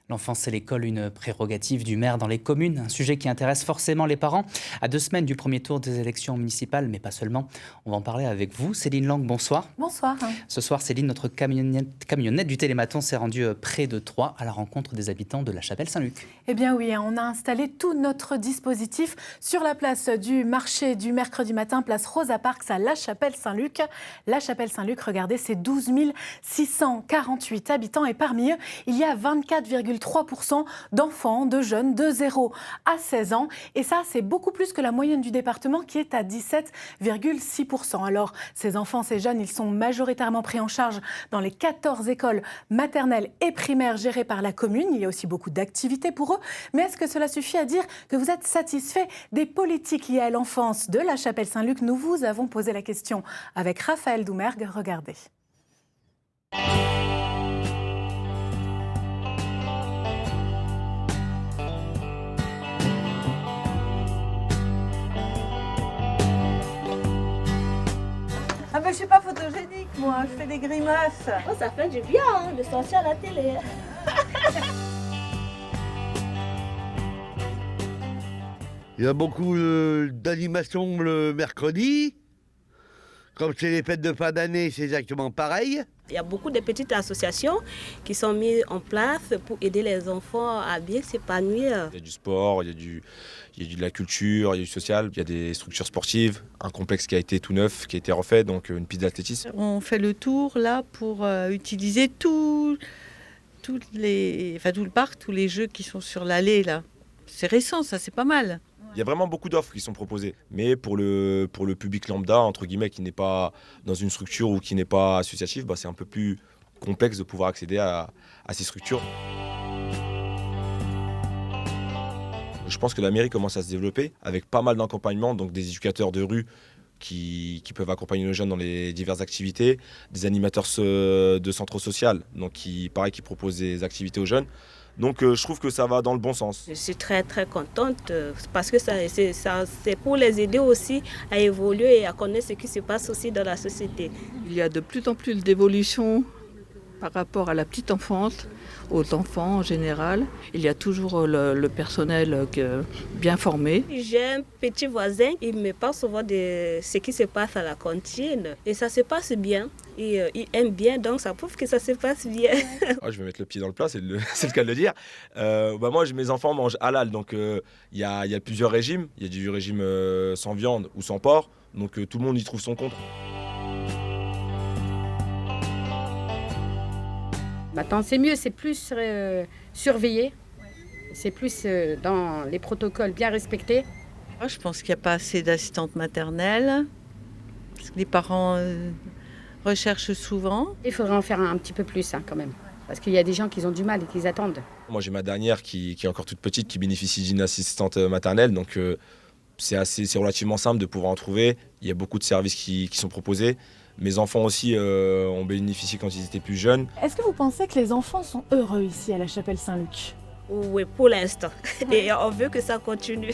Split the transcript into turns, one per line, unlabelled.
L'enfance et l'école, une prérogative du maire dans les communes, un sujet qui intéresse forcément les parents. À 2 semaines du premier tour des élections municipales, mais pas seulement. On va en parler avec vous. Céline Lang, bonsoir.
Bonsoir.
Ce soir, Céline, notre camionnette du Télématon s'est rendue près de Troyes à la rencontre des habitants de la Chapelle-Saint-Luc.
Eh bien oui, on a installé tout notre dispositif sur la place du marché du mercredi matin, place Rosa Parks à La Chapelle-Saint-Luc. La Chapelle-Saint-Luc, regardez, c'est 12 648 habitants et parmi eux, il y a 24,3% d'enfants, de jeunes de 0 à 16 ans. Et ça, c'est beaucoup plus que la moyenne du département qui est à 17,6%. Alors, ces enfants, ces jeunes, ils sont majoritairement pris en charge dans les 14 écoles maternelles et primaires gérées par la commune. Il y a aussi beaucoup d'activités pour eux. Mais est-ce que cela suffit à dire que vous êtes satisfait des politiques liées à l'enfance de la Chapelle-Saint-Luc? Nous vous avons posé la question avec Raphaël Doumergue. Regardez.
Ah ben je suis pas photogénique moi, je fais des grimaces.
Oh, ça fait du bien de sortir à la télé.
Il y a beaucoup d'animations le mercredi. Comme c'est les fêtes de fin d'année, c'est exactement pareil.
Il y a beaucoup de petites associations qui sont mises en place pour aider les enfants à bien s'épanouir.
Il y a du sport, il y a de la culture, il y a du social, il y a des structures sportives, un complexe qui a été tout neuf, qui a été refait, donc une piste d'athlétisme.
On fait le tour là pour utiliser tout le parc, tous les jeux qui sont sur l'allée là. C'est récent, ça c'est pas mal.
Il y a vraiment beaucoup d'offres qui sont proposées, mais pour le public lambda, entre guillemets, qui n'est pas dans une structure ou qui n'est pas associatif, c'est un peu plus complexe de pouvoir accéder à ces structures. Je pense que la mairie commence à se développer avec pas mal d'accompagnement, donc des éducateurs de rue qui peuvent accompagner nos jeunes dans les diverses activités, des animateurs de centres sociaux, donc qui proposent des activités aux jeunes. Donc je trouve que ça va dans le bon sens.
Je suis très très contente parce que c'est pour les aider aussi à évoluer et à connaître ce qui se passe aussi dans la société.
Il y a de plus en plus d'évolution par rapport à la petite enfance, aux enfants en général. Il y a toujours le personnel bien formé.
J'ai un petit voisin, il me parle souvent de ce qui se passe à la cantine et ça se passe bien. Il aime bien, donc ça prouve que ça se passe bien.
Je vais mettre le pied dans le plat, c'est le cas de le dire. Moi, mes enfants mangent halal, donc il y a plusieurs régimes. Il y a du régime sans viande ou sans porc, donc tout le monde y trouve son compte.
Maintenant, c'est mieux, c'est plus surveillé, c'est plus dans les protocoles bien respectés.
Moi, je pense qu'il n'y a pas assez d'assistantes maternelles, parce que les parents recherchent souvent.
Il faudrait en faire un petit peu plus quand même, parce qu'il y a des gens qui ont du mal et qui attendent.
Moi, j'ai ma dernière qui est encore toute petite, qui bénéficie d'une assistante maternelle, donc c'est relativement simple de pouvoir en trouver. Il y a beaucoup de services qui sont proposés. Mes enfants aussi ont bénéficié quand ils étaient plus jeunes.
Est-ce que vous pensez que les enfants sont heureux ici à la Chapelle-Saint-Luc?
Oui, pour l'instant. Et on veut que ça continue.